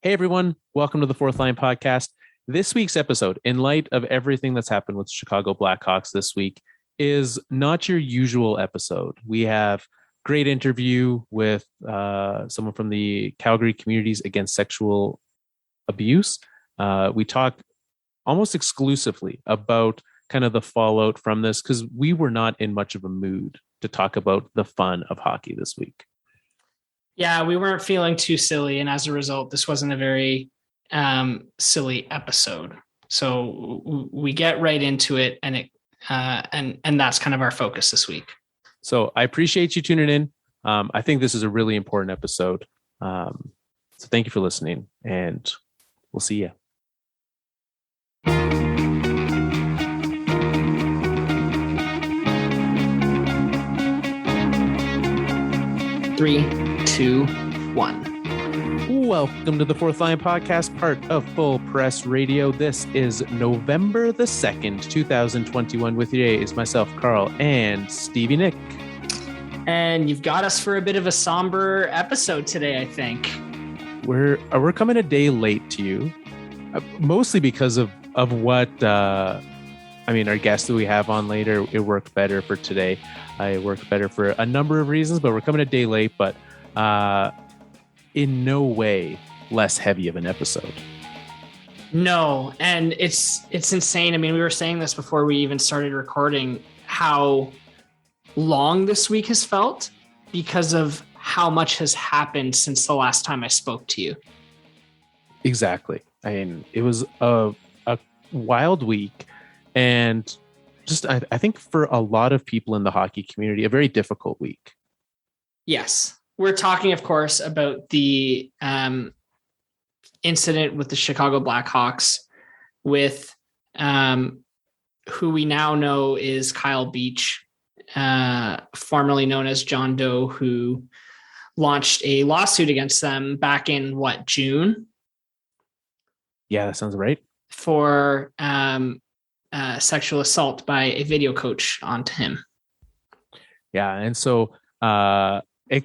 Hey everyone, welcome to the Fourth Line Podcast. This week's episode, in light of everything that's happened with Chicago Blackhawks this week, is not your usual episode. We have great interview with someone from the Calgary Communities Against Sexual Abuse. We talk almost exclusively about kind of the fallout from this because we were not in much of a mood to talk about the fun of hockey this week. Yeah, we weren't feeling too silly, and as a result, this wasn't a very silly episode. So we get right into it, and that's kind of our focus this week. So I appreciate you tuning in. I think this is a really important episode. So thank you for listening, and we'll see you. Three, 2, 1. Welcome to the Fourth Line Podcast, part of Full Press Radio. This is November the 2nd, 2021. With you today is myself, Carl, and Stevie Nick. And you've got us for a bit of a somber episode today, I think. We're coming a day late to you, mostly because of what our guest that we have on later. It worked better for today. It worked better for a number of reasons, but we're coming a day late, but in no way less heavy of an episode. No, and it's insane. I mean, we were saying this before we even started recording, how long this week has felt because of how much has happened since the last time I spoke to you. Exactly. I mean, it was a wild week, and just I think for a lot of people in the hockey community, a very difficult week. Yes. We're talking, of course, about the incident with the Chicago Blackhawks with who we now know is Kyle Beach, formerly known as John Doe, who launched a lawsuit against them back in June? Yeah, that sounds right. For sexual assault by a video coach onto him. Yeah. And so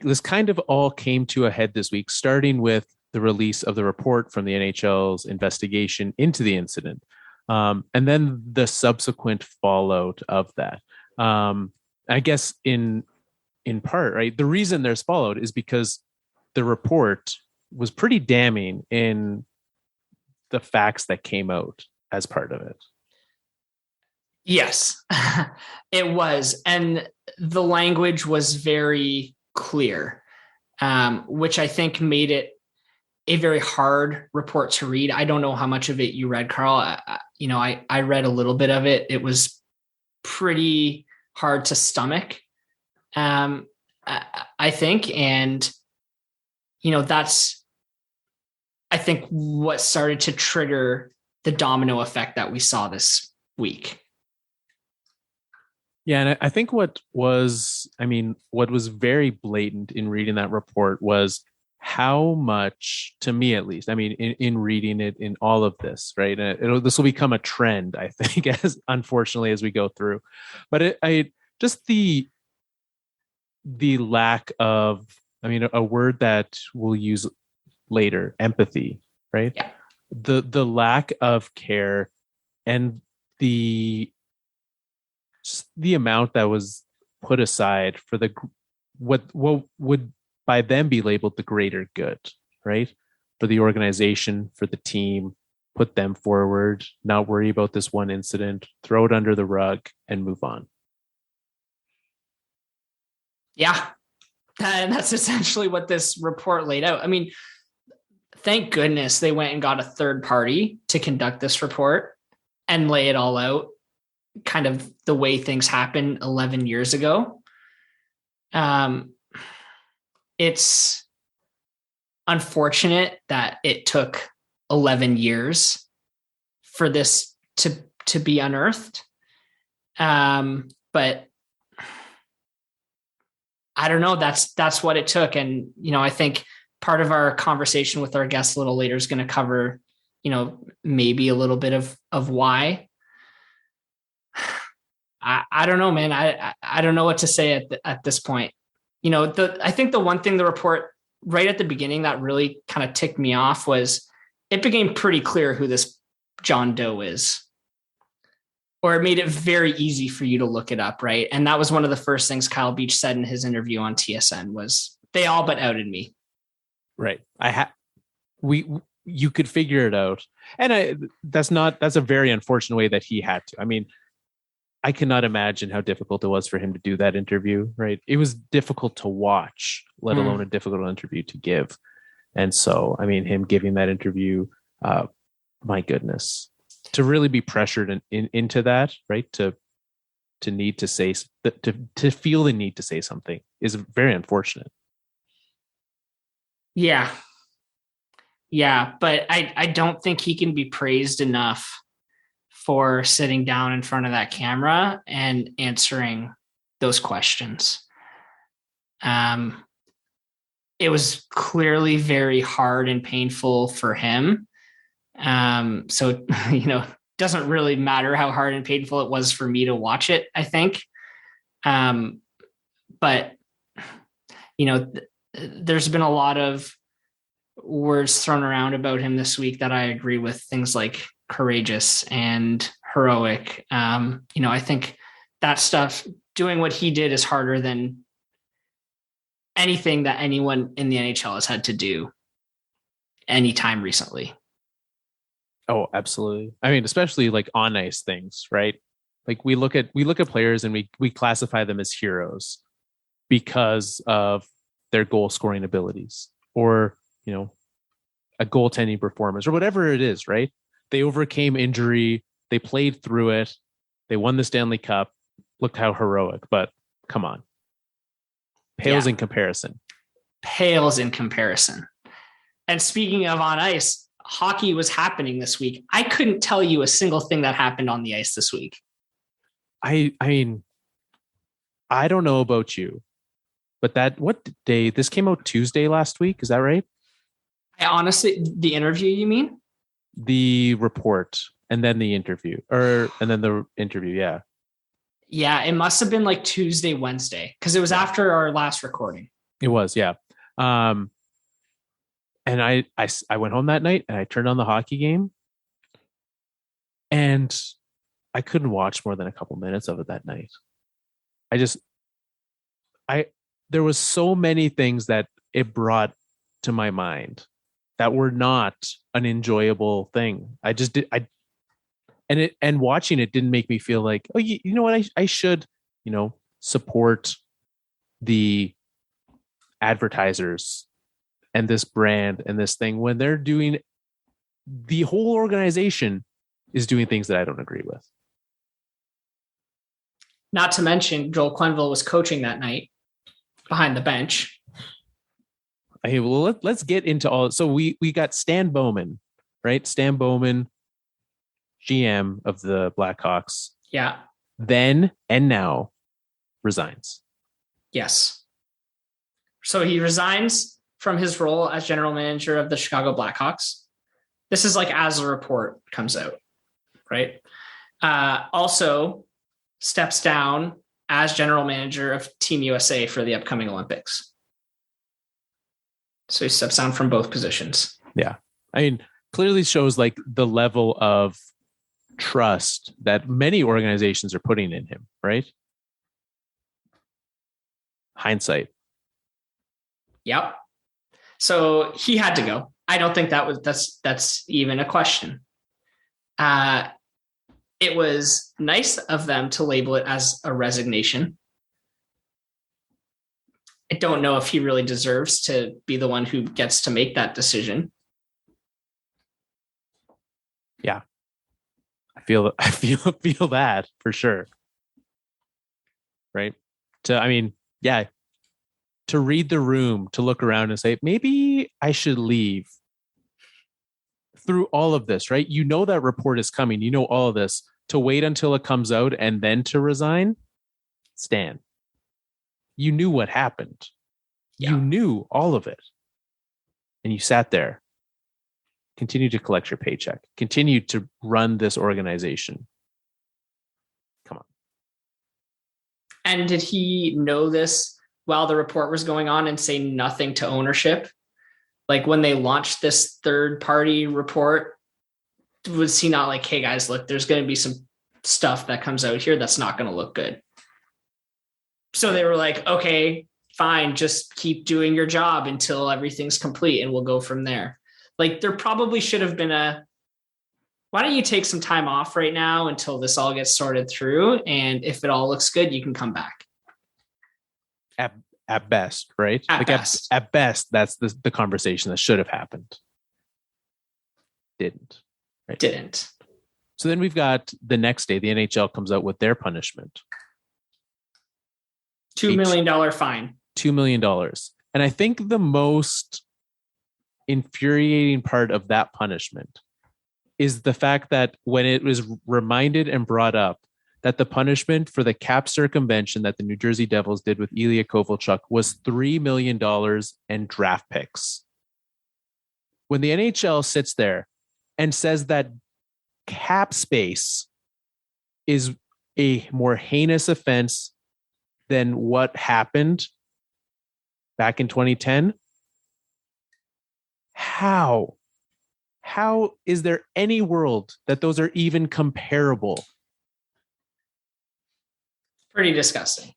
this kind of all came to a head this week, starting with the release of the report from the NHL's investigation into the incident. And then the subsequent fallout of that. I guess in part, right, the reason there's fallout is because the report was pretty damning in the facts that came out as part of it. Yes, it was. And the language was very clear, which I think made it a very hard report to read. I don't know how much of it you read, Carl. I read a little bit of it. It was pretty hard to stomach, I think. And, that's, I think, what started to trigger the domino effect that we saw this week. Yeah, and I think what was very blatant in reading that report was how much, to me at least, in reading it, in all of this, right? This will become a trend, I think, unfortunately, as we go through. But just the lack of, a word that we'll use later, empathy, right? Yeah. The lack of care and the amount that was put aside for what would by them be labeled the greater good, right? For the organization, for the team, put them forward, not worry about this one incident, throw it under the rug and move on. Yeah. And that's essentially what this report laid out. Thank goodness they went and got a third party to conduct this report and lay it all out, kind of the way things happened 11 years ago. It's unfortunate that it took 11 years for this to be unearthed. But I don't know, that's what it took. And, I think part of our conversation with our guest a little later is going to cover, maybe a little bit of why. I don't know, man. I don't know what to say at this point. I think the one thing the report right at the beginning that really kind of ticked me off was it became pretty clear who this John Doe is. Or it made it very easy for you to look it up, right? And that was one of the first things Kyle Beach said in his interview on TSN was, they all but outed me. Right. You could figure it out. And that's a very unfortunate way that he had to. I mean, I cannot imagine how difficult it was for him to do that interview, right? It was difficult to watch, let alone a difficult interview to give. And so, I mean, him giving that interview, my goodness, to really be pressured into that, right? To need to say, to feel the need to say something is very unfortunate. Yeah. But I don't think he can be praised enough for sitting down in front of that camera and answering those questions. It was clearly very hard and painful for him. So, doesn't really matter how hard and painful it was for me to watch it, I think. But, there's been a lot of words thrown around about him this week that I agree with, things like courageous and heroic. I think that stuff, doing what he did is harder than anything that anyone in the NHL has had to do anytime recently. Oh, absolutely. I mean, especially like on ice things, right? Like we look at players and we classify them as heroes because of their goal scoring abilities or, a goaltending performance or whatever it is, right? They overcame injury. They played through it. They won the Stanley Cup. Look how heroic, but come on. Pales in comparison. And speaking of on ice, hockey was happening this week. I couldn't tell you a single thing that happened on the ice this week. I mean, I don't know about you, but what day? This came out Tuesday last week. Is that right? The interview, you mean? The report and then the interview yeah. Yeah, it must have been like Tuesday, Wednesday, because it was after our last recording. It was, yeah. And I went home that night and I turned on the hockey game and I couldn't watch more than a couple minutes of it that night. There was so many things that it brought to my mind that were not an enjoyable thing. And watching it didn't make me feel like, oh, you know what? I should, support the advertisers and this brand and this thing when they're doing, the whole organization is doing things that I don't agree with. Not to mention Joel Quenneville was coaching that night behind the bench. Hey, well, let's get into all. So we got Stan Bowman, right? Stan Bowman, GM of the Blackhawks. Yeah. Then and now resigns. Yes. So he resigns from his role as general manager of the Chicago Blackhawks. This is like as the report comes out, right? Also steps down as general manager of Team USA for the upcoming Olympics. So he steps down from both positions. Yeah. I mean, clearly shows like the level of trust that many organizations are putting in him, right? Hindsight. Yep. So he had to go. I don't think that's even a question. It was nice of them to label it as a resignation. I don't know if he really deserves to be the one who gets to make that decision. Yeah. I feel that for sure. Right. To read the room, to look around and say, maybe I should leave through all of this, right? That report is coming. All of this, to wait until it comes out and then to resign. Stan, you knew what happened. Yeah. You knew all of it. And you sat there, continued to collect your paycheck, continued to run this organization. Come on. And did he know this while the report was going on and say nothing to ownership? Like when they launched this third party report, was he not like, hey guys, look, there's going to be some stuff that comes out here that's not going to look good? So they were like, okay, fine, just keep doing your job until everything's complete and we'll go from there. Like there probably should have been why don't you take some time off right now until this all gets sorted through? And if it all looks good, you can come back. At best, right? At best, that's the conversation that should have happened. Didn't. Right? Didn't. So then we've got the next day, the NHL comes out with their punishment. $2 million fine. $2 million. And I think the most infuriating part of that punishment is the fact that when it was reminded and brought up that the punishment for the cap circumvention that the New Jersey Devils did with Ilya Kovalchuk was $3 million and draft picks. When the NHL sits there and says that cap space is a more heinous offense than what happened back in 2010, how is there any world that those are even comparable? Pretty disgusting.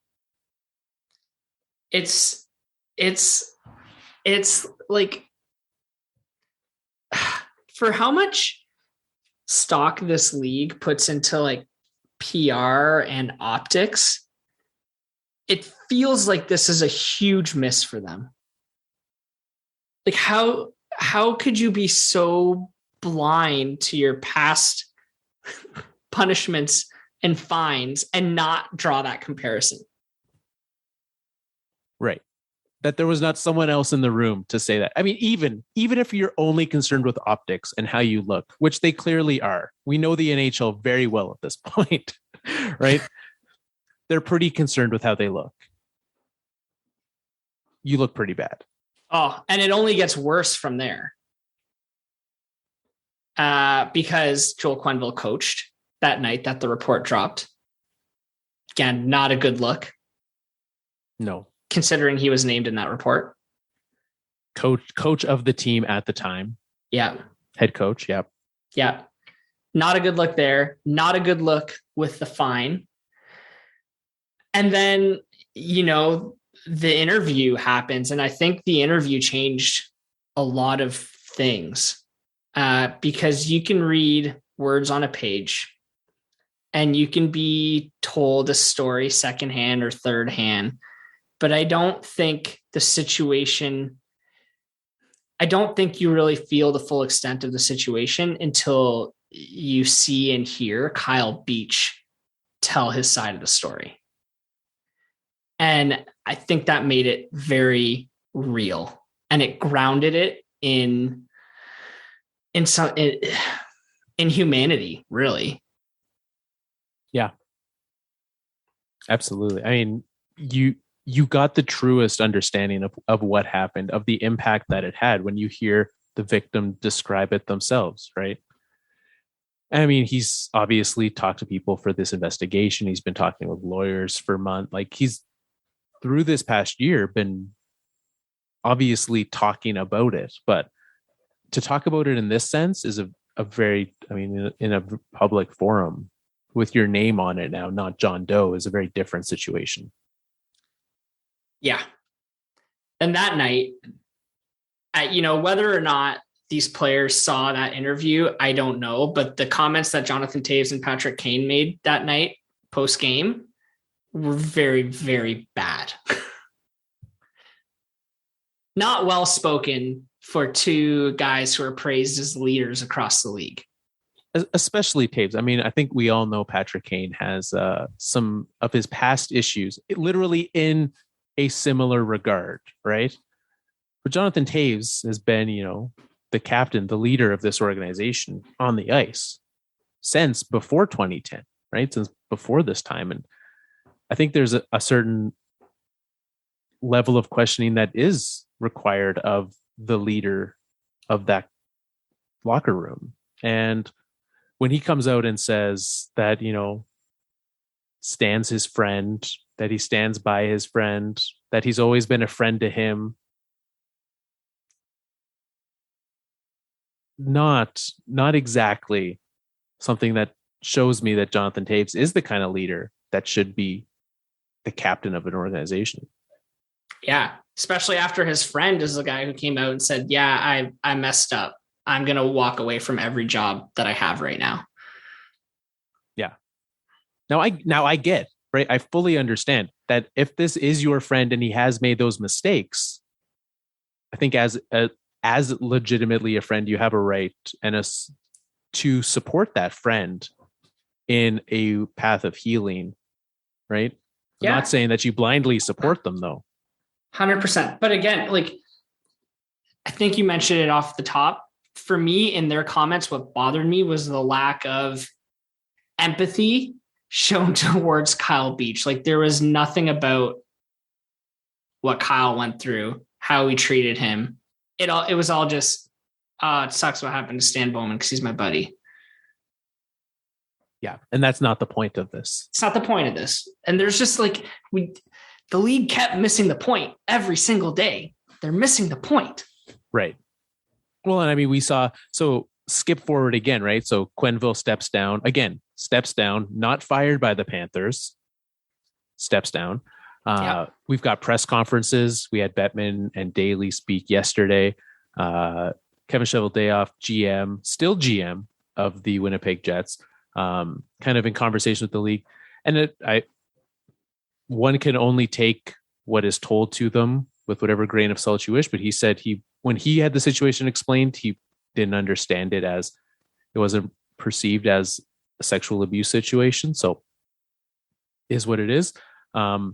It's like, for how much stock this league puts into like PR and optics, it feels like this is a huge miss for them. Like how could you be so blind to your past punishments and fines and not draw that comparison? Right. That there was not someone else in the room to say that. I mean, even if you're only concerned with optics and how you look, which they clearly are, we know the NHL very well at this point, right? They're pretty concerned with how they look. You look pretty bad. Oh, and it only gets worse from there. Because Joel Quenneville coached that night that the report dropped. Again, not a good look. No. Considering he was named in that report. Coach of the team at the time. Yeah. Head coach. Yep. Yeah. Not a good look there. Not a good look with the fine. And then, the interview happens. And I think the interview changed a lot of things because you can read words on a page and you can be told a story secondhand or third hand. But I don't think you really feel the full extent of the situation until you see and hear Kyle Beach tell his side of the story. And I think that made it very real, and it grounded it in humanity, really. Yeah, absolutely. I mean, you got the truest understanding of what happened, of the impact that it had when you hear the victim describe it themselves, right? I mean, he's obviously talked to people for this investigation. He's been talking with lawyers for months. Like, he's through this past year been obviously talking about it, but to talk about it in this sense is a very, in a public forum with your name on it now, not John Doe, is a very different situation. Yeah. And that night, whether or not these players saw that interview, I don't know. But the comments that Jonathan Toews and Patrick Kane made that night post-game were very, very bad. Not well spoken for two guys who are praised as leaders across the league. Especially Toews. I mean, I think we all know Patrick Kane has some of his past issues, literally in a similar regard, right? But Jonathan Toews has been, the captain, the leader of this organization on the ice since before 2010, right? Since before this time. And I think there's a certain level of questioning that is required of the leader of that locker room. And when he comes out and says that, stands his friend, that he stands by his friend, that he's always been a friend to him. Not exactly something that shows me that Jonathan Toews is the kind of leader that should be the captain of an organization. Yeah, especially after his friend is the guy who came out and said, yeah, I messed up. I'm going to walk away from every job that I have right now. Yeah. Now I get, right? I fully understand that if this is your friend and he has made those mistakes, I think as legitimately a friend, you have a right to support that friend in a path of healing, right? I'm not saying that you blindly support them, though. 100%. But again, like, I think you mentioned it off the top. For me, in their comments, what bothered me was the lack of empathy shown towards Kyle Beach. Like, there was nothing about what Kyle went through, how he treated him. It was all just, it sucks what happened to Stan Bowman because he's my buddy. Yeah, and that's not the point of this. It's not the point of this. And there's just like, the league kept missing the point every single day. They're missing the point. Right. Well, and I mean, we saw, so skip forward again, right? So Quenneville steps down, not fired by the Panthers, steps down. We've got press conferences. We had Bettman and Daly speak yesterday. Kevin Cheveldayoff, still GM of the Winnipeg Jets, kind of in conversation with the league. And one can only take what is told to them with whatever grain of salt you wish. But he said when he had the situation explained, he didn't understand it as it wasn't perceived as a sexual abuse situation. So is what it is. But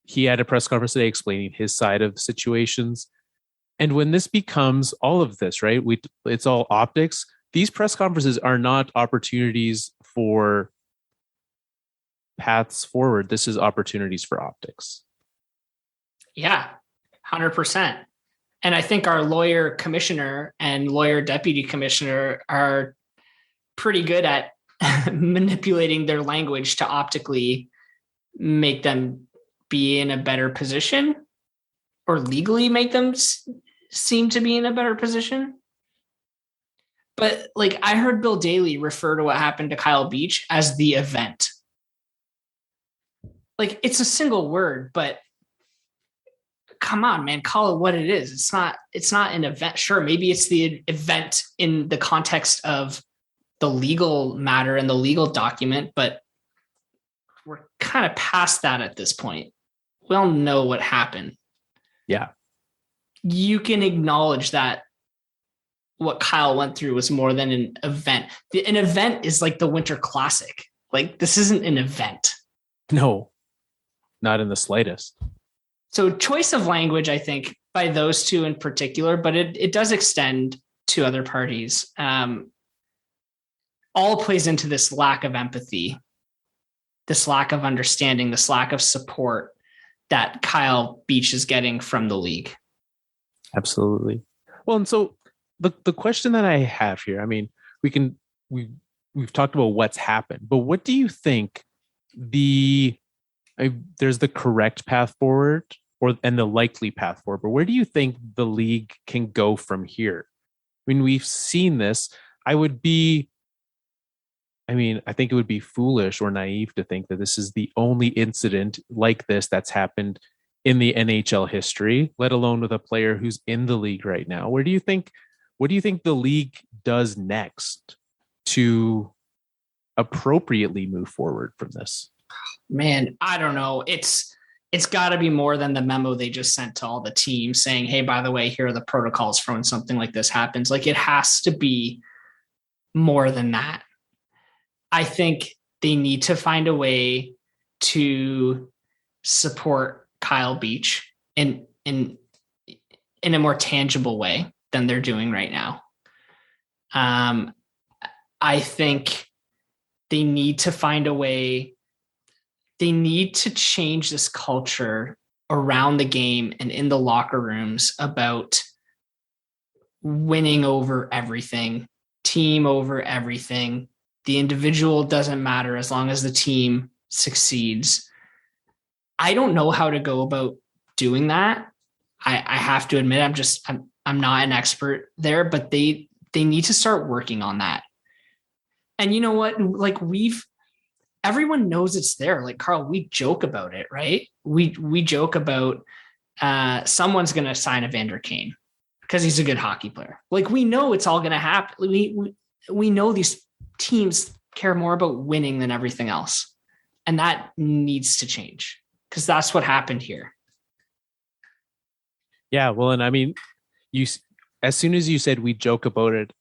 he had a press conference today explaining his side of situations. And when this becomes all of this, right, it's all optics. These press conferences are not opportunities for paths forward. This is opportunities for optics. Yeah, 100%. And I think our lawyer commissioner and lawyer deputy commissioner are pretty good at manipulating their language to optically make them be in a better position, or legally make them seem to be in a better position. But like, I heard Bill Daly refer to what happened to Kyle Beach as the event. Like, it's a single word, but come on, man, call it what it is. It's not an event. Sure, maybe it's the event in the context of the legal matter and the legal document, but we're kind of past that at this point. We all know what happened. Yeah. You can acknowledge that what Kyle went through was more than an event. An event is like the Winter Classic. Like, this isn't an event. No, not in the slightest. So choice of language, I think, by those two in particular, but it does extend to other parties. All plays into this lack of empathy, this lack of understanding, this lack of support that Kyle Beach is getting from the league. Absolutely. Well, and so the question that I have here, I mean, we've talked about what's happened, but what do you think there's the correct path forward and the likely path forward, but where do you think the league can go from here? I mean, we've seen this. I think it would be foolish or naive to think that this is the only incident like this that's happened in the NHL history, let alone with a player who's in the league right now. What do you think the league does next to appropriately move forward from this? Man, I don't know. It's got to be more than the memo they just sent to all the teams saying, hey, by the way, here are the protocols for when something like this happens. Like, it has to be more than that. I think they need to find a way to support Kyle Beach in a more tangible way than they're doing right now. I think they need to find a way. They need to change this culture around the game and in the locker rooms about winning over everything, team over everything. The individual doesn't matter as long as the team succeeds. I don't know how to go about doing that. I have to admit, I'm not an expert there, but they need to start working on that. And you know what? Like everyone knows it's there. Like Carl, we joke about it, right? We joke about someone's going to sign Evander Kane because he's a good hockey player. Like we know it's all going to happen. We know these teams care more about winning than everything else. And that needs to change because that's what happened here. Yeah. Well, and I mean, as soon as you said we joke about it,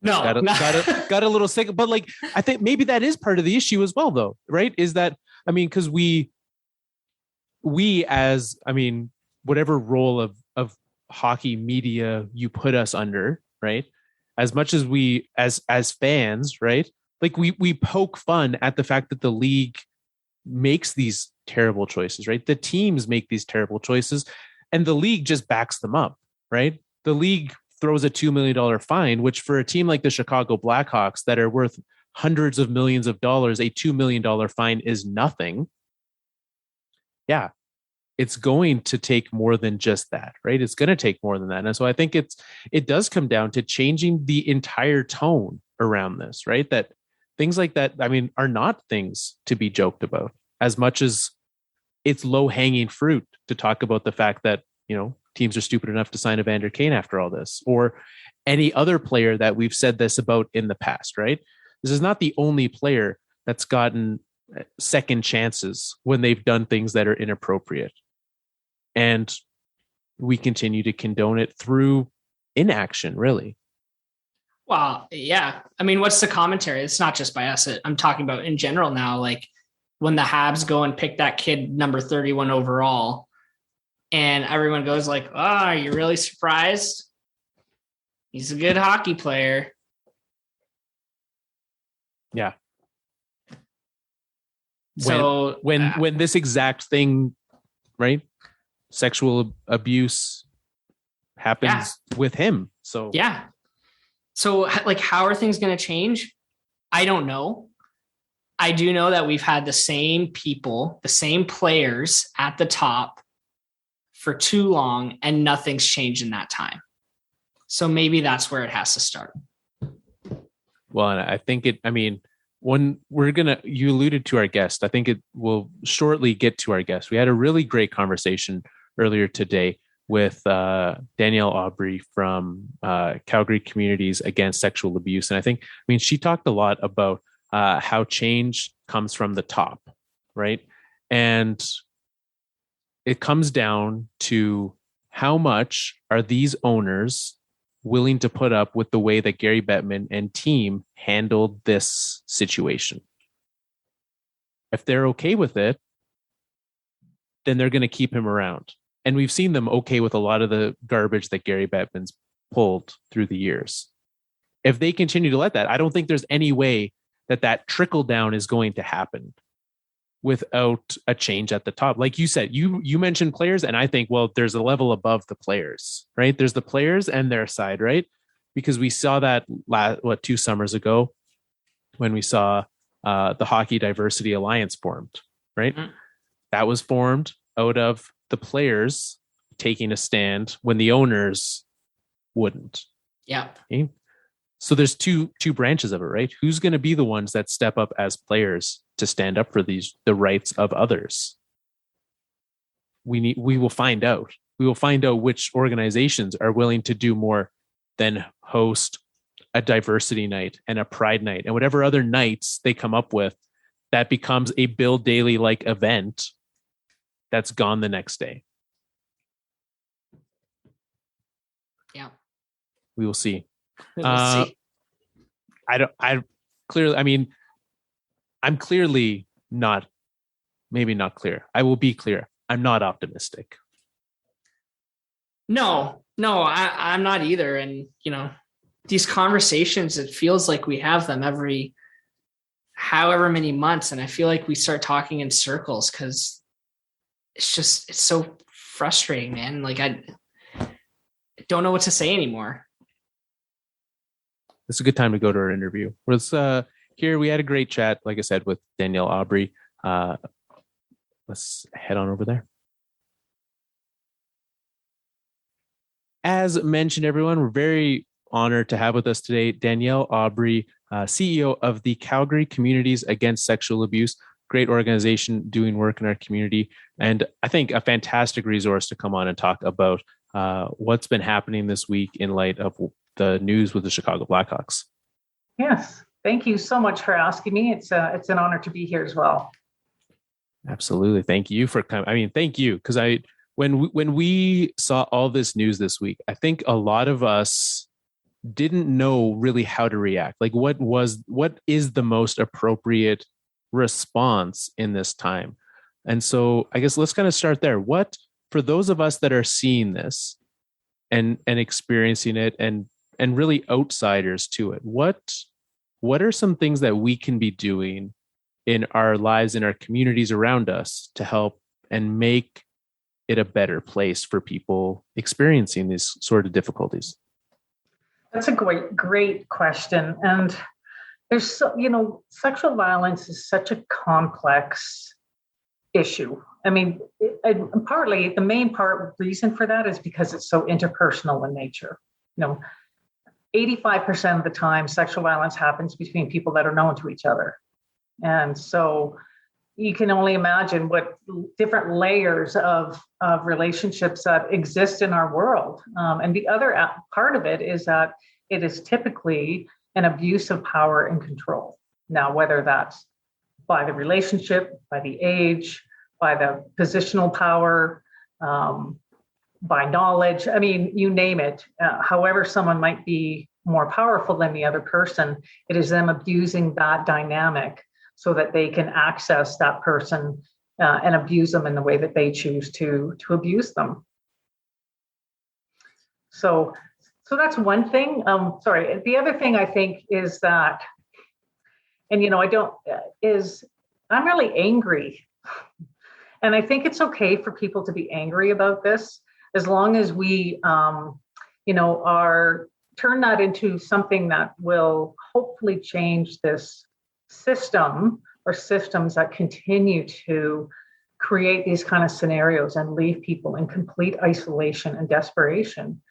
got a little sick, but like, I think maybe that is part of the issue as well though, right? Is that, I mean, cause we as, I mean, whatever role of hockey media you put us under, right? As much as we, as fans, right? Like we poke fun at the fact that the league makes these terrible choices, right? The teams make these terrible choices and the league just backs them up, right? The league throws a $2 million fine, which for a team like the Chicago Blackhawks that are worth hundreds of millions of dollars, a $2 million fine is nothing. Yeah, it's going to take more than just that, right? It's going to take more than that. And so I think it does come down to changing the entire tone around this, right? That things like that, I mean, are not things to be joked about as much as it's low hanging fruit to talk about the fact that, you know, teams are stupid enough to sign Evander Kane after all this, or any other player that we've said this about in the past, right? This is not the only player that's gotten second chances when they've done things that are inappropriate. And we continue to condone it through inaction, really. Well, yeah. I mean, what's the commentary? It's not just by us. I'm talking about in general now, like when the Habs go and pick that kid number 31 overall, and everyone goes like, oh, are you really surprised? He's a good hockey player. Yeah. So when this exact thing, right? Sexual abuse happens with him. So yeah. So like, how are things going to change? I don't know. I do know that we've had the same people, the same players at the top for too long, and nothing's changed in that time. So maybe that's where it has to start. Well, and I think when you alluded to our guest, I think it will shortly get to our guest. We had a really great conversation earlier today with Danielle Aubry from Calgary Communities Against Sexual Abuse. And I mean, she talked a lot about how change comes from the top, right? And it comes down to how much are these owners willing to put up with the way that Gary Bettman and team handled this situation. If they're okay with it, then they're going to keep him around. And we've seen them okay with a lot of the garbage that Gary Bettman's pulled through the years. If they continue to let that, I don't think there's any way that trickle down is going to happen without a change at the top. Like you said, you mentioned players, and I think, well, there's a level above the players, right? There's the players and their side, right? Because we saw that 2 summers ago when we saw the Hockey Diversity Alliance formed, right? Mm-hmm. That was formed out of the players taking a stand when the owners wouldn't. Yeah. Okay? So there's two branches of it, right? Who's going to be the ones that step up as players to stand up for the rights of others? We will find out. We will find out which organizations are willing to do more than host a diversity night and a pride night and whatever other nights they come up with that becomes a Bill Daly like event that's gone the next day. Yeah. We will see. We'll see. I'm clearly not, maybe not clear. I will be clear. I'm not optimistic. No, I'm not either. And, you know, these conversations, it feels like we have them every however many months. And I feel like we start talking in circles because it's so frustrating, man. Like I don't know what to say anymore. It's a good time to go to our interview. Here we had a great chat, like I said, with Danielle Aubry. let's head on over there. As mentioned, everyone, we're very honored to have with us today Danielle Aubry, CEO of the Calgary Communities Against Sexual Abuse. Great organization doing work in our community, and I think a fantastic resource to come on and talk about what's been happening this week in light of the news with the Chicago Blackhawks. Yes, thank you so much for asking me. It's an honor to be here as well. Absolutely, thank you for coming. I mean, thank you, because when we saw all this news this week, I think a lot of us didn't know really how to react. Like, what is the most appropriate response in this time? And so I guess let's kind of start there. What, for those of us that are seeing this and experiencing it and really outsiders to it, what are some things that we can be doing in our lives, in our communities around us, to help and make it a better place for people experiencing these sort of difficulties? That's a great question. And there's, sexual violence is such a complex issue. I mean, partly the main reason for that is because it's so interpersonal in nature. 85% of the time, sexual violence happens between people that are known to each other. And so you can only imagine what different layers of relationships that exist in our world. And the other part of it is that it is typically an abuse of power and control. Now, whether that's by the relationship, by the age, by the positional power, by knowledge, I mean, you name it. However, someone might be more powerful than the other person, it is them abusing that dynamic so that they can access that person and abuse them in the way that they choose to abuse them. So that's one thing. The other thing I think is that, and I'm really angry. And I think it's okay for people to be angry about this, as long as we, turn that into something that will hopefully change this system or systems that continue to create these kind of scenarios and leave people in complete isolation and desperation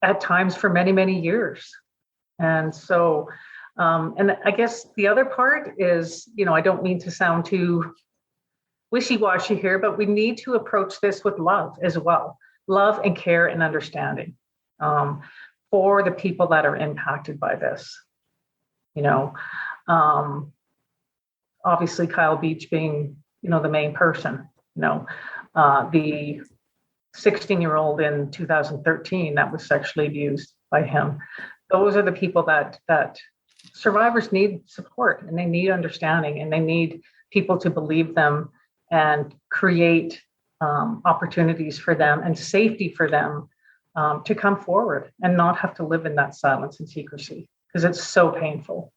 at times for many, many years. And so, and I guess the other part is, I don't mean to sound too wishy-washy here, but we need to approach this with love as well. Love and care and understanding for the people that are impacted by this. Obviously Kyle Beach being, the main person, the 16-year-old in 2013 that was sexually abused by him. Those are the people that survivors need support, and they need understanding, and they need people to believe them and create opportunities for them and safety for them to come forward and not have to live in that silence and secrecy, because it's so painful.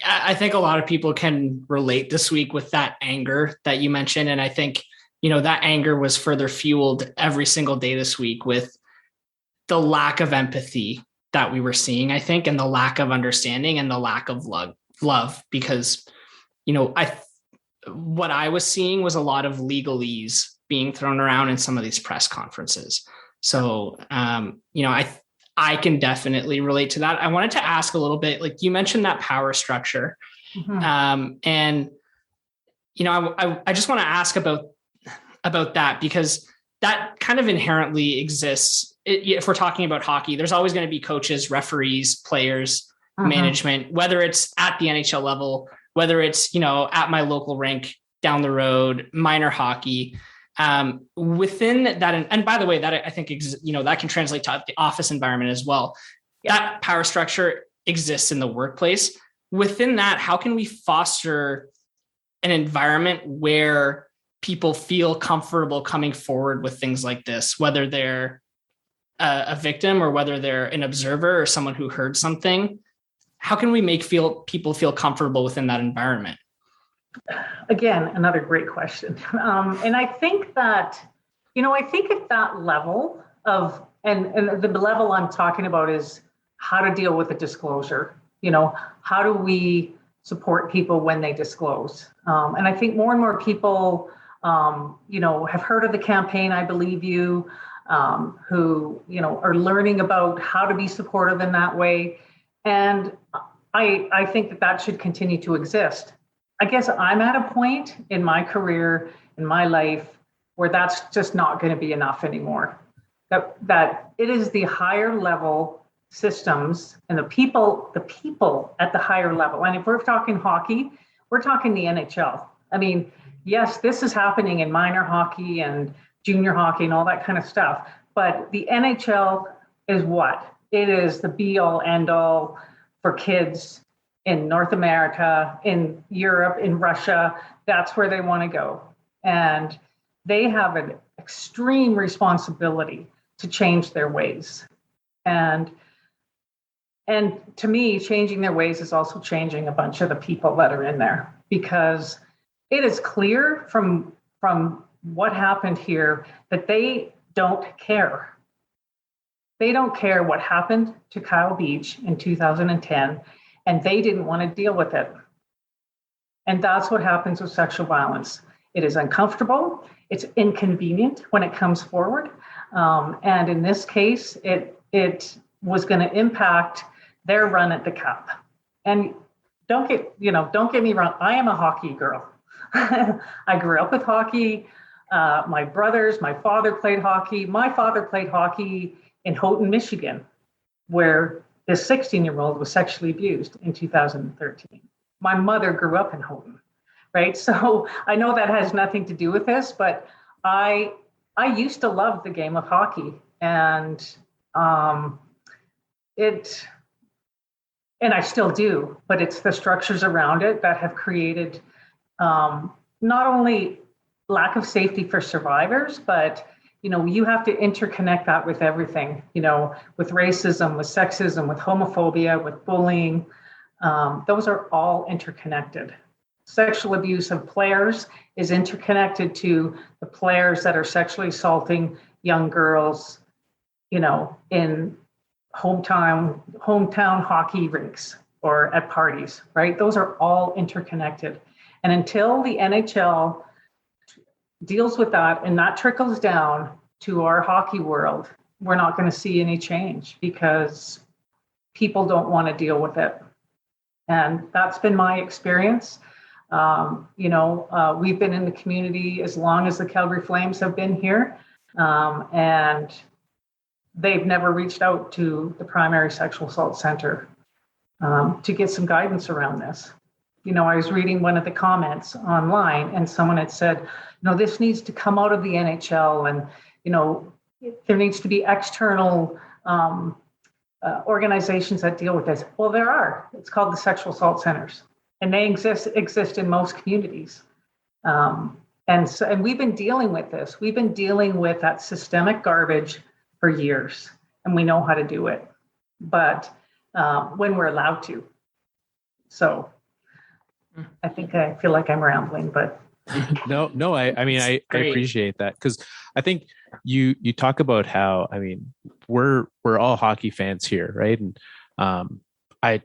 I think a lot of people can relate this week with that anger that you mentioned. And I think, that anger was further fueled every single day this week with the lack of empathy that we were seeing, I think, and the lack of understanding and the lack of love, because, what I was seeing was a lot of legalese being thrown around in some of these press conferences. So, I can definitely relate to that. I wanted to ask a little bit, like you mentioned that power structure. Mm-hmm. And I just want to ask about that, because that kind of inherently exists. If we're talking about hockey, there's always going to be coaches, referees, players, management, whether it's at the NHL level, whether it's, at my local rink down the road, minor hockey. Within that, and by the way, that I think, that can translate to the office environment as well. Yeah. That power structure exists in the workplace. Within that, how can we foster an environment where people feel comfortable coming forward with things like this, whether they're a victim or whether they're an observer or someone who heard something? How can we make people feel comfortable within that environment? Again, another great question. And I think that, at that level of, and the level I'm talking about is how to deal with the disclosure. How do we support people when they disclose. And I think more and more people, have heard of the campaign, I Believe You, who, are learning about how to be supportive in that way. And I think that should continue to exist. I guess I'm at a point in my career, in my life, where that's just not going to be enough anymore. That it is the higher level systems and the people at the higher level. And if we're talking hockey, we're talking the NHL. I mean, yes, this is happening in minor hockey and junior hockey and all that kind of stuff. But the NHL is what? It is the be all end all for kids in North America, in Europe, in Russia. That's where they want to go. And they have an extreme responsibility to change their ways. And to me, changing their ways is also changing a bunch of the people that are in there, because it is clear from what happened here that they don't care. They don't care what happened to Kyle Beach in 2010, and they didn't want to deal with it. And that's what happens with sexual violence. It is uncomfortable. It's inconvenient when it comes forward. And in this case, it was going to impact their run at the Cup. And don't get me wrong. I am a hockey girl. I grew up with hockey. My father played hockey. My father played hockey in Houghton, Michigan, where this 16-year-old was sexually abused in 2013. My mother grew up in Houghton, right? So I know that has nothing to do with this, but I used to love the game of hockey, and I still do, but it's the structures around it that have created not only lack of safety for survivors, but you have to interconnect that with everything, with racism, with sexism, with homophobia, with bullying. Those are all interconnected. Sexual abuse of players is interconnected to the players that are sexually assaulting young girls, in hometown hockey rinks or at parties, right? Those are all interconnected. And until the NHL deals with that and that trickles down to our hockey world, we're not going to see any change, because people don't want to deal with it. And that's been my experience. We've been in the community as long as the Calgary Flames have been here, and they've never reached out to the primary sexual assault center to get some guidance around this. I was reading one of the comments online, and someone had said, this needs to come out of the NHL, and, there needs to be external organizations that deal with this. Well, there are. It's called the sexual assault centers, and they exist in most communities. And we've been dealing with this. We've been dealing with that systemic garbage for years, and we know how to do it, but when we're allowed to. So I feel like I'm rambling, but no, I appreciate that, because I think you talk about how, we're all hockey fans here, right? And I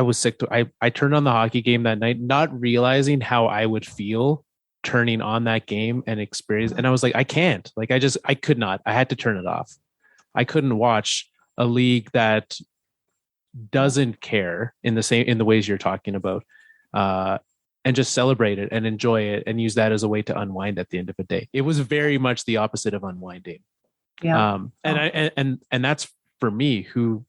was sick. I turned on the hockey game that night, not realizing how I would feel turning on that game and experience. And I was like, I can't. Like, I could not. I had to turn it off. I couldn't watch a league that doesn't care in the ways you're talking about, and just celebrate it and enjoy it and use that as a way to unwind at the end of the day. It was very much the opposite of unwinding. Yeah. And that's for me, who,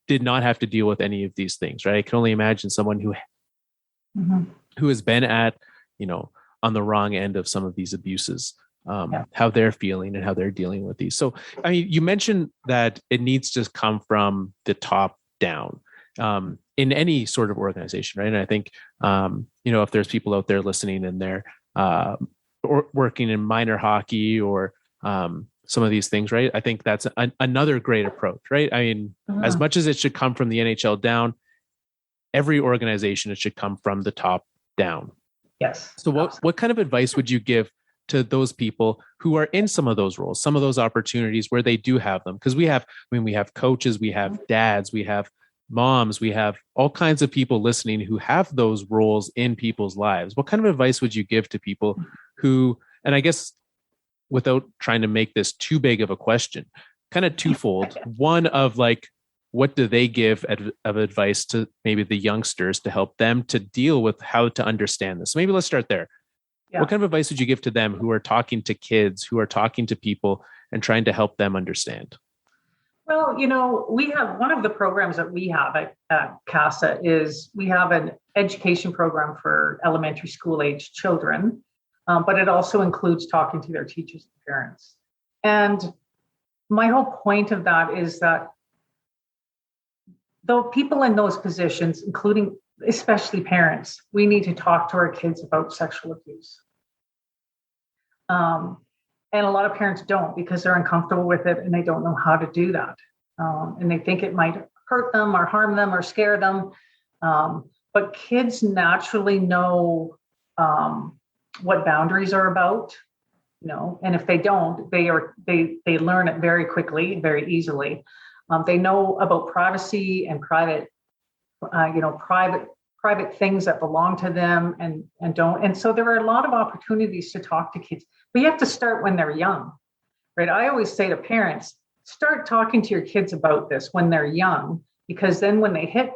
did not have to deal with any of these things, right? I can only imagine someone who has been at, on the wrong end of some of these abuses, how they're feeling and how they're dealing with these. So, you mentioned that it needs to come from the top down, in any sort of organization, right? And I think, if there's people out there listening and they're or working in minor hockey or some of these things, right? I think that's another great approach, right? As much as it should come from the NHL down, every organization, it should come from the top down. Yes. So what kind of advice would you give to those people who are in some of those roles, some of those opportunities where they do have them? Because we have coaches, we have dads, we have moms, we have all kinds of people listening who have those roles in people's lives. What kind of advice would you give to people who, and I guess without trying to make this too big of a question, kind of twofold. One of like, what do they give of advice to maybe the youngsters to help them to deal with how to understand this? So maybe let's start there. Yeah. What kind of advice would you give to them who are talking to kids, who are talking to people and trying to help them understand? Well, we have one of the programs that we have at CASA is we have an education program for elementary school age children, but it also includes talking to their teachers and parents. And my whole point of that is that though people in those positions, including especially parents, we need to talk to our kids about sexual abuse. And a lot of parents don't because they're uncomfortable with it and they don't know how to do that. And they think it might hurt them or harm them or scare them. But kids naturally know what boundaries are about, and if they don't, they learn it very quickly, very easily. They know about privacy and private things that belong to them and don't. And so there are a lot of opportunities to talk to kids, but you have to start when they're young, right? I always say to parents, start talking to your kids about this when they're young, because then when they hit,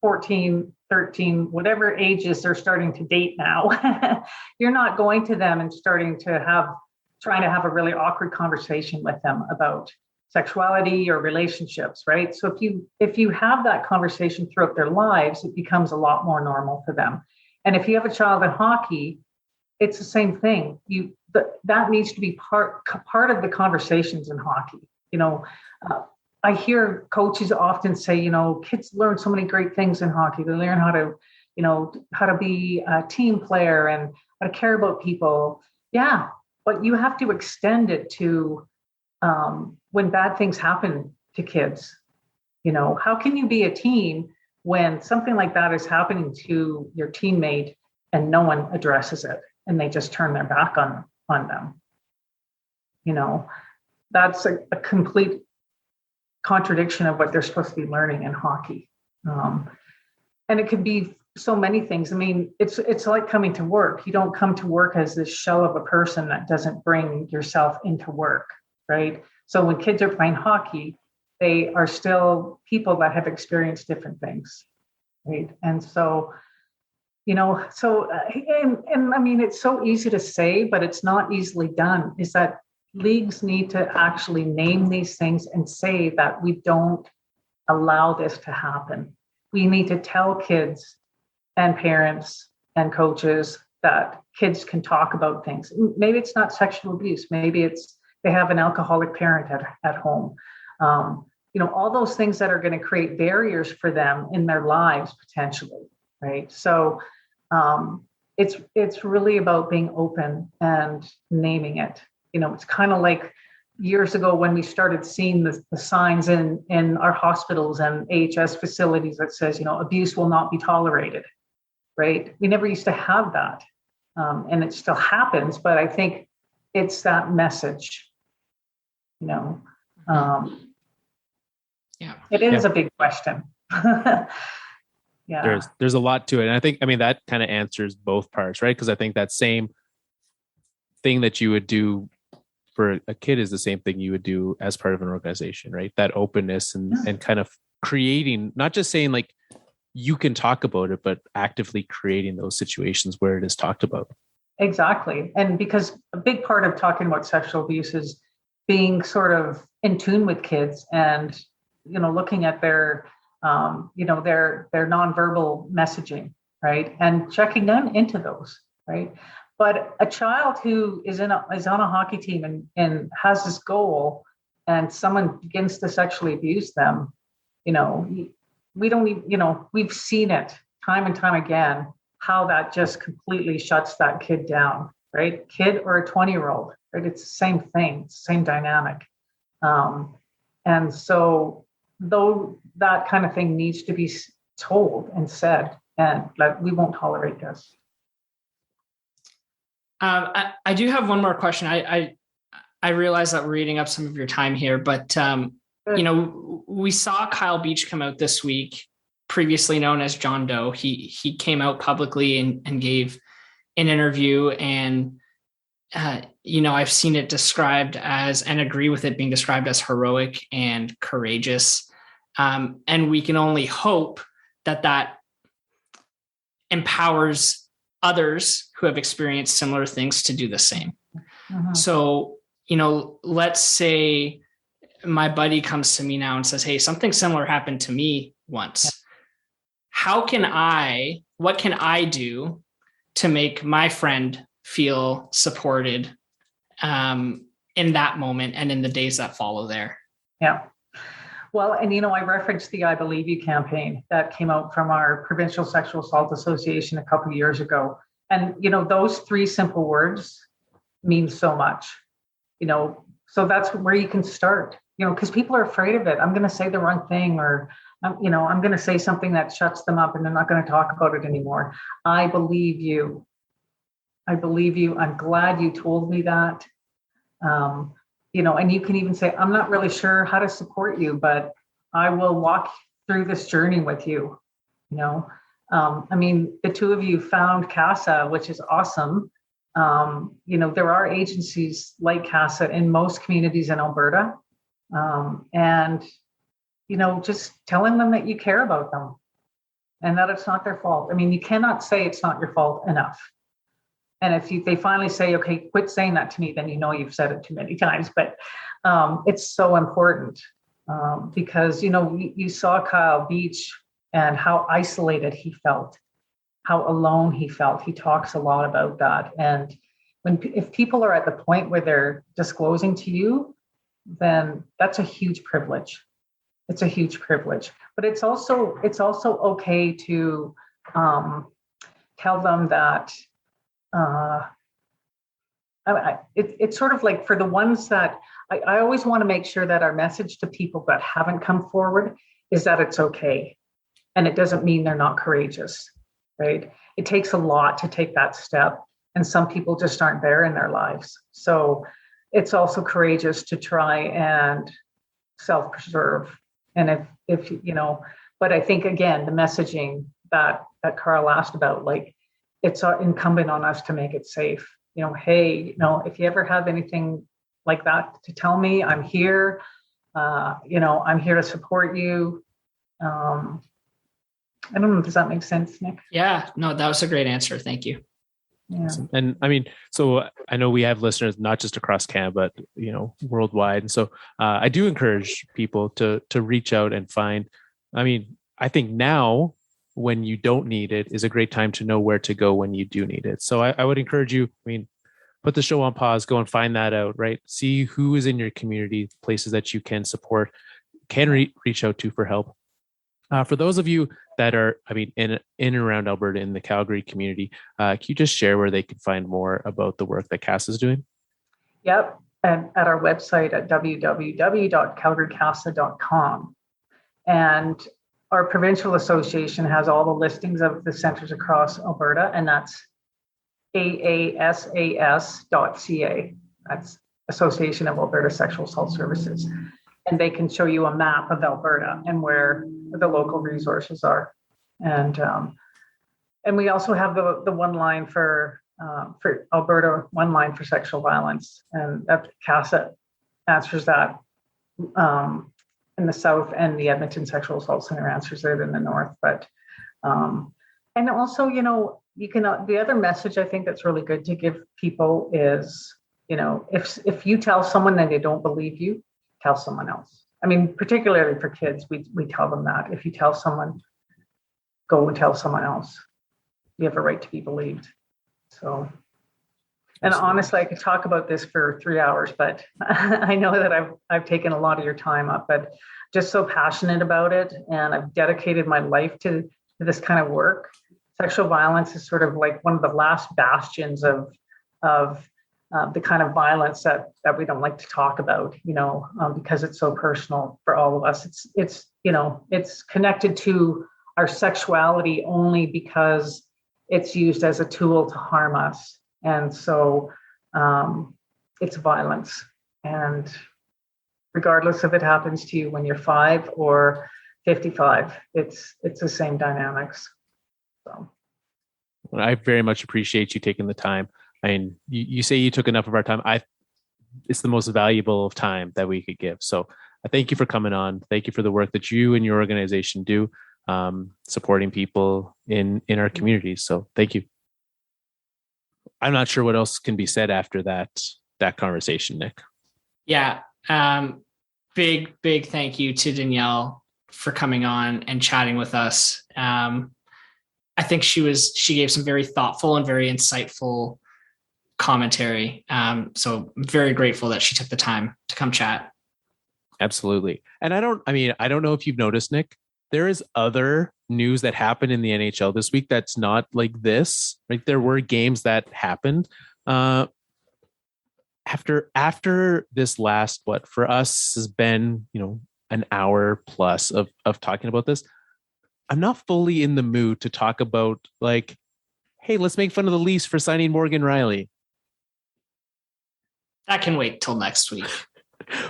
14, 13, whatever ages they're starting to date now, you're not going to them and trying to have a really awkward conversation with them about sexuality or relationships, right? So if you have that conversation throughout their lives, it becomes a lot more normal for them. And if you have a child in hockey, it's the same thing. That needs to be part of the conversations in hockey. I hear coaches often say, kids learn so many great things in hockey. They learn how to be a team player and how to care about people. Yeah, but you have to extend it to when bad things happen to kids. How can you be a team when something like that is happening to your teammate and no one addresses it and they just turn their back on them? That's a complete contradiction of what they're supposed to be learning in hockey. And it could be so many things. I mean, it's like coming to work. You don't come to work as this shell of a person that doesn't bring yourself into work, right? So when kids are playing hockey, they are still people that have experienced different things, right? And so, and I mean, it's so easy to say, but it's not easily done, is that leagues need to actually name these things and say that we don't allow this to happen. We need to tell kids and parents and coaches that kids can talk about things. Maybe it's not sexual abuse. Maybe it's they have an alcoholic parent at home. All those things that are going to create barriers for them in their lives potentially, right? So it's really about being open and naming it. It's kind of like years ago when we started seeing the signs in our hospitals and AHS facilities that says, abuse will not be tolerated, right? We never used to have that. And it still happens, but I think it's that message, Yeah. It is a big question. Yeah. There's a lot to it. And I think, that kind of answers both parts, right? Because I think that same thing that you would do for a kid is the same thing you would do as part of an organization, right? That openness and kind of creating, not just saying like you can talk about it, but actively creating those situations where it is talked about. Exactly. And because a big part of talking about sexual abuse is being sort of in tune with kids and, looking at their nonverbal messaging, right? And checking into those, right? But a child who is on a hockey team and has this goal and someone begins to sexually abuse them, we don't even, we've seen it time and time again, how that just completely shuts that kid down, right? Kid or a 20-year-old, right? It's the same thing, it's the same dynamic. And so though that kind of thing needs to be told and said, and like, we won't tolerate this. I do have one more question. I realize that we're eating up some of your time here, but you know, we saw Kyle Beach come out this week, previously known as John Doe. He came out publicly and gave an interview, and you know, I've seen it described as, and agree with it being described as, heroic and courageous. And we can only hope that empowers others who have experienced similar things to do the same. Mm-hmm. So, you know, let's say my buddy comes to me now and says, hey, something similar happened to me once. What can I do to make my friend feel supported in that moment and in the days that follow there? Yeah. Well, and, you know, I referenced the I Believe You campaign that came out from our Provincial Sexual Assault Association a couple of years ago. And, you know, those 3 simple words mean so much, you know, so that's where you can start, you know, because people are afraid of it. I'm going to say the wrong thing, or, you know, I'm going to say something that shuts them up and they're not going to talk about it anymore. I believe you. I believe you. I'm glad you told me that. You know, and you can even say, I'm not really sure how to support you, but I will walk through this journey with you. You know, I mean, the 2 of you found CASA, which is awesome. You know, there are agencies like CASA in most communities in Alberta. And, you know, just telling them that you care about them and that it's not their fault. I mean, you cannot say it's not your fault enough. And if they finally say, okay, quit saying that to me, then you know you've said it too many times. But it's so important because, you know, you saw Kyle Beach and how isolated he felt, how alone he felt. He talks a lot about that. And if people are at the point where they're disclosing to you, then that's a huge privilege. It's a huge privilege. But it's also okay to tell them that it's sort of like, for the ones that I always want to make sure that our message to people that haven't come forward is that it's okay. And it doesn't mean they're not courageous, right? It takes a lot to take that step. And some people just aren't there in their lives. So it's also courageous to try and self-preserve. And if you know, but I think, again, the messaging that Carl asked about, like, it's incumbent on us to make it safe. You know, hey, you know, if you ever have anything like that to tell me, I'm here. You know, I'm here to support you. I don't know. Does that make sense, Nick? Yeah, no, that was a great answer. Thank you. Yeah. And I mean, so I know we have listeners not just across Canada, but, you know, worldwide. And so I do encourage people to reach out and find. I mean, I think now, when you don't need it, is a great time to know where to go when you do need it. So I would encourage you, I mean, put the show on pause, go and find that out, right? See who is in your community, places that you can support, can reach out to for help. For those of you that are, I mean, in and around Alberta, in the Calgary community, can you just share where they can find more about the work that CASA is doing? Yep. And at our website at www.calgarycasa.com. And our provincial association has all the listings of the centers across Alberta, and that's aasas.ca. That's Association of Alberta Sexual Assault Services. And they can show you a map of Alberta and where the local resources are. And we also have the one line for Alberta, one line for sexual violence, and that CASA answers that. In the south, and the Edmonton Sexual Assault Center answers it in the north. But and also, you know, you can the other message I think that's really good to give people is, you know, if you tell someone that they don't believe you, tell someone else. I mean, particularly for kids, we tell them that if you tell someone, go and tell someone else. You have a right to be believed. So. And honestly, I could talk about this for 3 hours, but I know that I've taken a lot of your time up, but just so passionate about it. And I've dedicated my life to this kind of work. Sexual violence is sort of like one of the last bastions of the kind of violence that we don't like to talk about, you know, because it's so personal for all of us. It's you know, it's connected to our sexuality only because it's used as a tool to harm us. And so it's violence. And regardless if it happens to you when you're 5 or 55. It's the same dynamics. So I very much appreciate you taking the time. I mean, you say you took enough of our time. It's the most valuable of time that we could give. So I thank you for coming on. Thank you for the work that you and your organization do, supporting people in our communities. So thank you. I'm not sure what else can be said after that conversation, Nick. Yeah. Big thank you to Danielle for coming on and chatting with us. I think she gave some very thoughtful and very insightful commentary. So I'm very grateful that she took the time to come chat. Absolutely. And I don't know if you've noticed, Nick, there is other news that happened in the NHL this week that's not like this. Right? There were games that happened after this last, what for us has been, an hour plus of talking about this. I'm not fully in the mood to talk about like, hey, let's make fun of the Leafs for signing Morgan Rielly. That can wait till next week.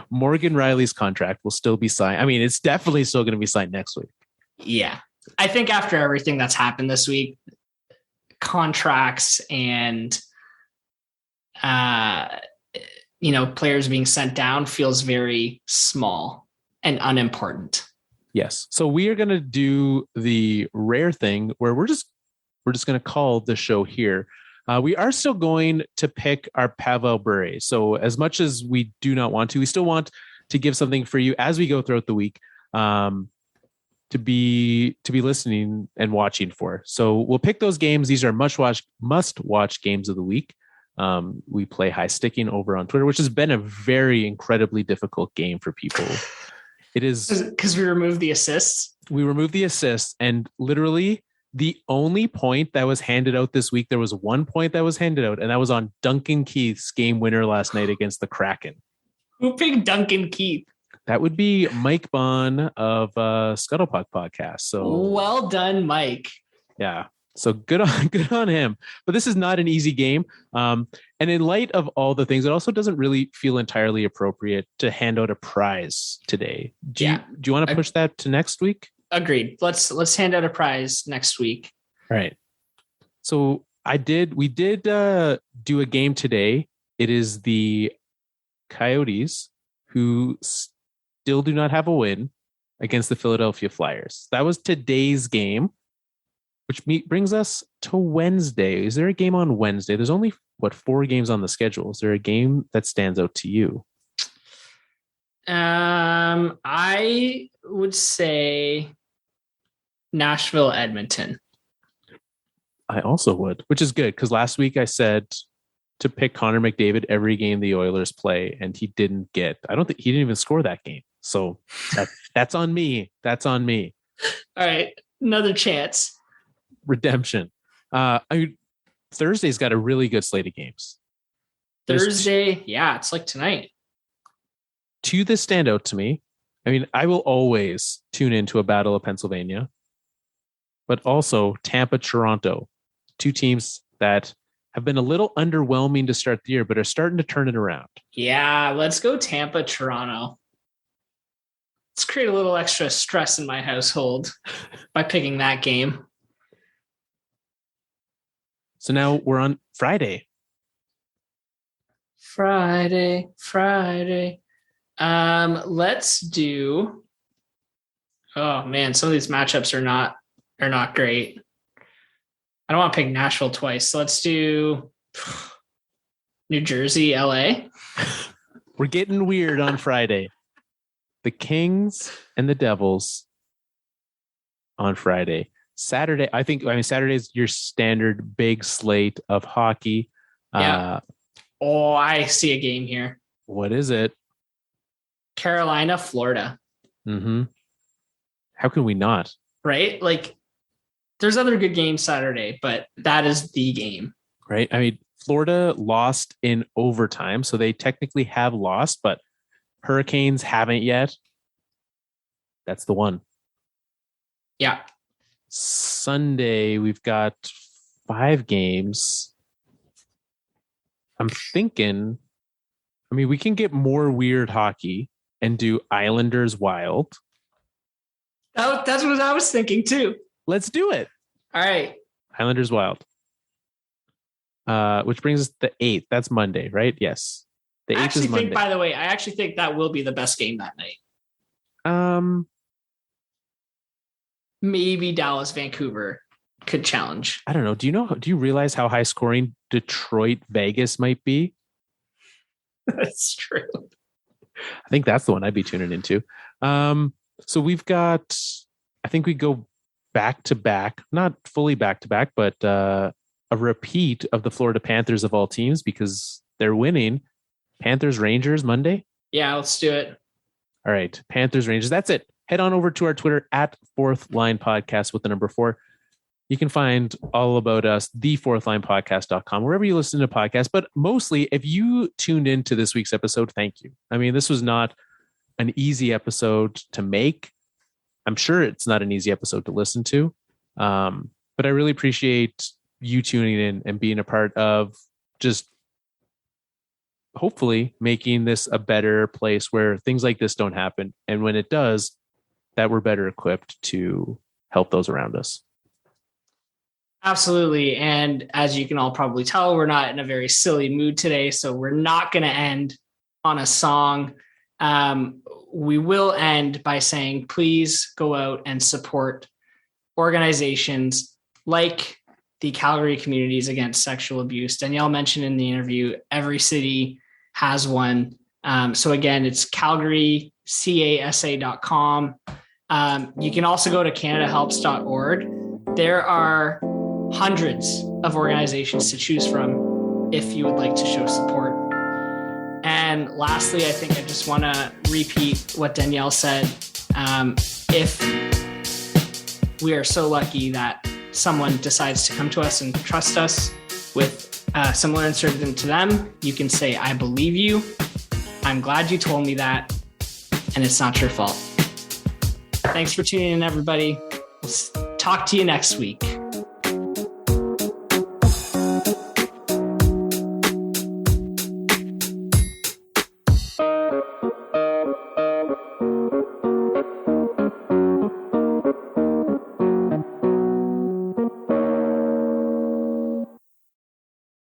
Morgan Rielly's contract will still be signed. I mean, it's definitely still going to be signed next week. Yeah. I think after everything that's happened this week, contracts and, players being sent down feels very small and unimportant. Yes. So we are going to do the rare thing where we're just going to call the show here. We are still going to pick our Pavel Bure. So as much as we do not want to, we still want to give something for you as we go throughout the week to be listening and watching for. So we'll pick those games. These are must watch games of the week. We play high sticking over on Twitter, which has been a very incredibly difficult game for people. It is because we removed the assists. We removed the assists, and literally the only point that was handed out this week, there was one point that was handed out, and that was on Duncan Keith's game winner last night against the Kraken. Who picked Duncan Keith? That would be Mike Bond of Scuttlepuck podcast. So well done, Mike. Yeah. So good on him. But this is not an easy game. And in light of all the things, it also doesn't really feel entirely appropriate to hand out a prize today. Do you want to push that to next week? Agreed. Let's hand out a prize next week. All right. So we did do a game today. It is the Coyotes, who still do not have a win, against the Philadelphia Flyers. That was today's game, which brings us to Wednesday. Is there a game on Wednesday? There's only, 4 games on the schedule. Is there a game that stands out to you? I would say Nashville, Edmonton. I also would, which is good because last week I said to pick Connor McDavid every game the Oilers play, and he didn't even score that game. So that's on me. That's on me. All right. Another chance. Redemption. Thursday's got a really good slate of games. Thursday, it's like tonight. 2 that stand out to me. I mean, I will always tune into a Battle of Pennsylvania, but also Tampa, Toronto, 2 teams that have been a little underwhelming to start the year, but are starting to turn it around. Yeah, let's go Tampa, Toronto. Let's create a little extra stress in my household by picking that game. So now we're on Friday. Let's do. Oh man, some of these matchups are not great. I don't want to pick Nashville twice. So let's do New Jersey, LA. We're getting weird on Friday. The Kings and the Devils on Friday. Saturday, Saturday is your standard big slate of hockey. Yeah. I see a game here. What is it? Carolina, Florida. Mm-hmm. How can we not? Right? Like, there's other good games Saturday, but that is the game. Right? I mean, Florida lost in overtime, so they technically have lost, but Hurricanes haven't yet. That's the one. Yeah. Sunday, we've got 5 games. I'm thinking, we can get more weird hockey and do Islanders Wild. That's what I was thinking too. Let's do it. All right. Islanders Wild. Which brings us to the 8th. That's Monday, right? Yes. The 8th is Monday. By the way, I actually think that will be the best game that night. Maybe Dallas, Vancouver could challenge. I don't know. Do you realize how high scoring Detroit Vegas might be? That's true. I think that's the one I'd be tuning into. So we've got, I think we go back to back, not fully back to back, but a repeat of the Florida Panthers of all teams because they're winning. Panthers Rangers Monday. Yeah, let's do it. All right. Panthers Rangers. That's it. Head on over to our Twitter at Fourth Line Podcast with the number 4. You can find all about us, thefourthlinepodcast.com, wherever you listen to podcasts. But mostly, if you tuned into this week's episode, thank you. I mean, this was not an easy episode to make. I'm sure it's not an easy episode to listen to. But I really appreciate you tuning in and being a part of just hopefully making this a better place where things like this don't happen. And when it does, that we're better equipped to help those around us. Absolutely. And as you can all probably tell, we're not in a very silly mood today. So we're not going to end on a song. We will end by saying, please go out and support organizations like the Calgary Communities Against Sexual Abuse. Danielle mentioned in the interview, every city has one. So again, it's calgarycasa.com. You can also go to canadahelps.org. There are hundreds of organizations to choose from if you would like to show support. And lastly, I think I just want to repeat what Danielle said. If we are so lucky that someone decides to come to us and trust us with a similar incident to them, you can say, I believe you. I'm glad you told me that. And it's not your fault. Thanks for tuning in, everybody. We'll talk to you next week.